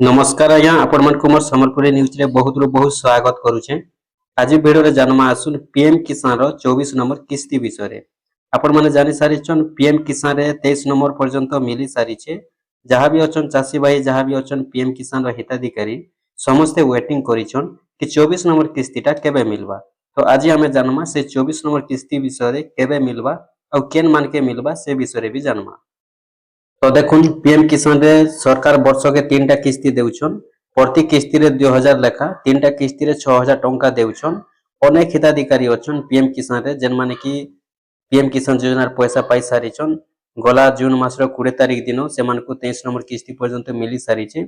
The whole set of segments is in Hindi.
नमस्कार आज्ञा आपण मन कुमार संबलपुरी न्यूज रे बहुत स्वागत करूछे। आज वीडियो रे जानमा आसुन पीएम किसान रो 24 नंबर किस्ती विषय रे। आपण माने जानि सारिछन पीएम किसान रे 23 नंबर पर्यंत मिली सारिछे। जहाँ भी अछन चासी भाई जहाँ भी अछन पीएम किसान रो हिताधिकारी समस्ते वेटिंग करिछन कि 24 नंबर किस्तीटा केबे मिलबा। तो आज हमें जानमा से 24 नंबर किस्ती विषय रे केबे मिलबा और केन मान के मिलबा से विषय रे भी जानमा। तो देखुन पीएम किसान रे सरकार वर्ष के 3टा किस्ती देउछन। प्रति किस्ती रे 2000 लेखा 3टा किस्ती रे 6000 टंका देउछन। अनेक हिताधिकारी अछन पीएम किसान रे जेन माने कि पीएम किसान योजना रे पैसा पाई सारिछन। गला जून मास रो 20 तारिख दिन सेमान को 23 नंबर किस्ती पर्यंत मिली सारिछे।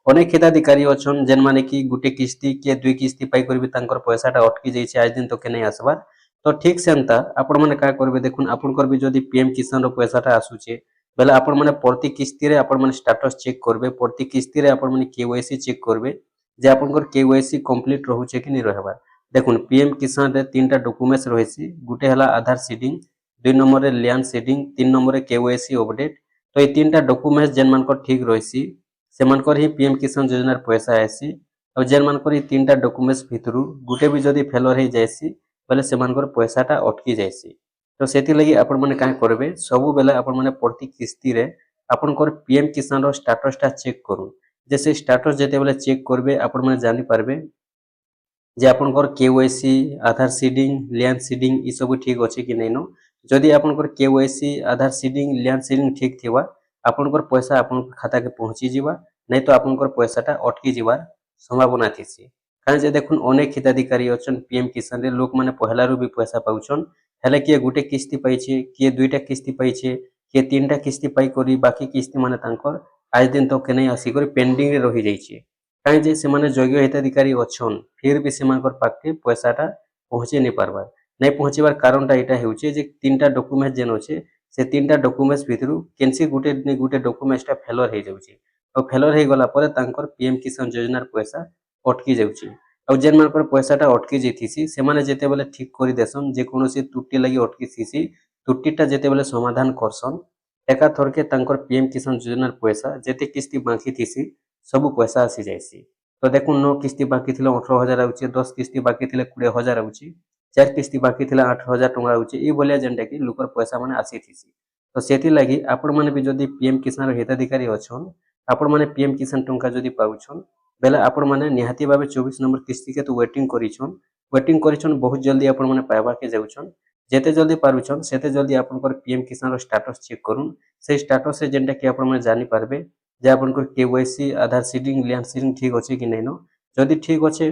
अनेक हिताधिकारी अछन जेन माने कि गुटे किस्ती के दुई किस्ती पाई करबे तांकर पैसाटा अटकी जाइछे आज दिन तो के नै आसबार। तो ठीक सेंता आपण माने का करबे देखुन आपनकर भी जदी पीएम किसान रो पैसाटा आसुचे बेले आपण माने प्रति किस्ती रे आपण माने स्टेटस चेक करबे। प्रति किस्ती रे आपण माने केवाईसी चेक करबे जे आपनकर केवाईसी कंप्लीट रहउचे कि नै रहबार। देखुन पीएम किसान रे 3टा डॉक्यूमेंट्स रहिछि। गुटे हला आधार सीडिंग, 2 नंबर रे लैंड सीडिंग, 3 नंबर रे केवाईसी अपडेट। तो ए 3टा डॉक्यूमेंट्स जेन मानकर ठीक रहिछि सेमानकर ही पीएम किसान योजना रे पैसा आसी। और जेन मानकर ई 3टा डॉक्यूमेंट्स भितरु गुटे भी जदी फेलर हे जायसी बेले सेमानकर पैसाटा अटकी जायसी। तो सेति लगी आपण माने का करबे सबु बेले आपण माने प्रति किस्ती रे आपनकर पीएम किसान रो स्टेटस टा चेक करू। जैसे स्टेटस जेते बेले चेक करबे आपण माने जानि पारबे जे आपनकर केवाईसी, आधार सीडिंग, लैंड सीडिंग ई सब ठीक अछि कि नैनो। जदि आपनकर केवाईसी, आधार सीडिंग, लैंड सीडिंग ठीक थिवा आपनकर पैसा आपन खाता के पहुंची जिवा, नै तो आपनकर पैसाटा अटकी जिवार संभावना थिसी। कारण जे देखुन अनेक हिताधिकारी अछन पीएम किसान रे लोक माने पहलारु भी पैसा पाउछन। हेले किए गुटे किस्ती पाइछे, किए दुईटा किस्ती पाइछे, किए 3टा किस्ती पाई करी बाकी किस्ती माने तांकर आज दिन तक के नै आसी करी पेंडिंग रे रहि जाइछे। काहे जे से माने योग्य हिताधिकारी अछन फिर भी सेमानकर पाखे पैसाटा पहुंचे नै पारबार। नै पहुंचीबार कारणटा एटा हेउचे जे 3टा डॉक्यूमेंट जेन अछे से 3टा डॉक्यूमेंट्स भितरु केनसी गुटे नै गुटे डॉक्यूमेंट्सटा फेलर हे जाउचे। और फेलर हे गला परे तांकर पीएम किसान योजना रे पैसा अटकी जाउचे। और जेन मानकर पैसाटा अटकी जैथिसी से माने जेते बेले ठीक करि देसन जे कोनोसी त्रुटि लागि अटकी थिसी त्रुटिटा जेते बेले समाधान करसन एका थरके तांकर पीएम किसान योजना पैसा जेते किस्ती बाकी थिसी सब पैसा आसी जायसी। तो देखुन 9 किस्ती बाकी थिले 18000 आउचे, 10 किस्ती बाकी थिले 20000 आउचे, 4 किस्ती बाकी थिले 8000 टंका आउचे। ई बोलिया जेनटा कि लोकर पैसा माने आसी थिसी। तो सेति लागि आपण माने भी जदी पीएम किसान हिताधिकारी अछन आपण माने पीएम किसान टंका जदी पाउछन बेले आपण माने निहाती भाबे 24 नंबर किस्ती के तो वेटिंग करिछन बहुत जल्दी आपण माने पाइबा के जाउछन। जेते जल्दी पारुछन सेते जल्दी आपनकर पीएम किसान रो स्टेटस चेक करूम। से स्टेटस से जेनटा कि आपण माने जानि पारबे जे आपनकर केवाईसी, आधार सीडिंग, लैंड सीडिंग ठीक अछि कि नैनो। जदि ठीक अछि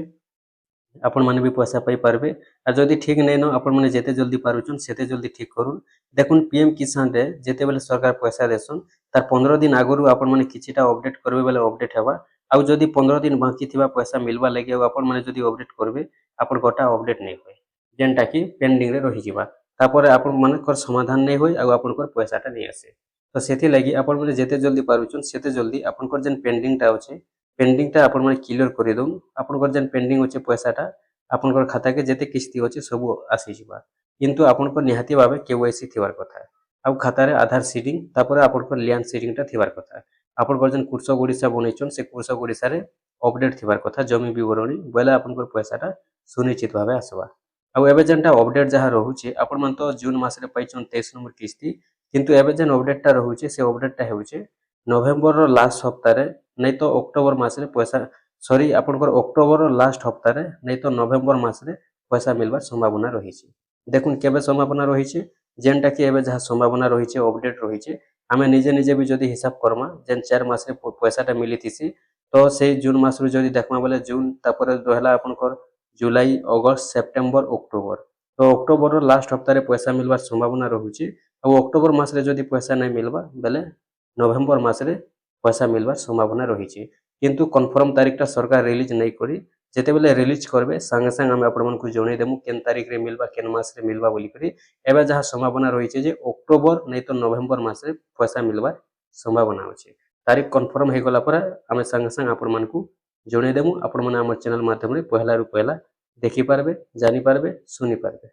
आपण माने भी पैसा पाई पारबे आ जदि ठीक नैनो आपण माने जेते जल्दी पारुछन सेते जल्दी ठीक करूम। देखुन पीएम किसान रे जेते बेले सरकार पैसा देसन तार 15 दिन आगरु आपण माने किछिटा अपडेट करबे बेले अपडेट हेबा। आउ जदि 15 दिन बाकी थिबा पैसा मिलबा लागि आपण माने जदि अपडेट करबे आपण गोटा अपडेट नै होय जेनटा कि पेंडिंग रे रहि जिबा। तापर आपण मानकर समाधान नै होय आ आपनकर पैसाटा नै आसे। तो सेति लागि आपण माने जेते जल्दी पारुछन सेते जल्दी आपनकर जेन पेंडिंगटा अछि पेंडिंगटा आपण माने क्लियर करि दउन। आपनकर जेन पेंडिंग अछि पैसाटा आपनकर खाता के जेते किस्ती अछि सब आसी जिबा। किंतु आपनकर निहाती भाबे केवाईसी थिबार कथा आउ खाता रे आधार सीडिंग तापर आपनकर लैंड सीडिंगटा थिबार कथा। आपनकर जेन कृषक ओडिसा बनेछन से कृषक ओडिसा रे अपडेट थिबार कथा जमी विवरणी बेले आपनकर पैसाटा सुनिश्चित भाबे आसबा। आउ एबे जेनटा अपडेट जहा रहुचे आपण मन तो जून मास रे पाइछन 23 नंबर किस्ती। किंतु एबे जेन अपडेटटा रहुचे से अपडेटटा हेउचे नवेम्बर रो लास्ट हप्ता रे नै तो अक्टोबर मास रे पैसा सॉरी आपनकर अक्टोबर रो लास्ट हप्ता रे नै तो नवेम्बर मास रे पैसा मिलबार संभावना रहिছে। देखुन केबे संभावना रहिছে जेनटा कि एबे जहा संभावना रहिছে अपडेट रहिছে आमे निजे निजे भी जदी हिसाब करमा जेन 4 मास रे पैसाटा मिली थिसी तो से जून मास रो जदी देखमा बेले जून तापर रहला आपनकर जुलाई, अगस्त, सेप्टेम्बर, अक्टोबर। तो अक्टोबर रो लास्ट हप्ता रे पैसा मिलबार संभावना रहुचे। आ अक्टोबर मास रे जदी पैसा नै मिलबा बेले नवेम्बर मास रे पैसा मिलबार संभावना रहिছে। किंतु कन्फर्म तारीखटा सरकार रिलीज नै करी जेते बेले रिलीज करबे संगे संग हम आपण मन को जणे देमु केन तारीख रे मिलबा केन मास रे मिलबा बोली करी। एबे जहा संभावना रहिছে जे अक्टोबर नै तो नवेम्बर मास रे पैसा मिलबार संभावना अछि। तारीख कन्फर्म हे गला पर हम संगे संग आपण मन को जणे देमु। आपण मन हमर चैनल माध्यम रे पहला रु पहला देखि पारबे, जानि पारबे, सुनि पारबे।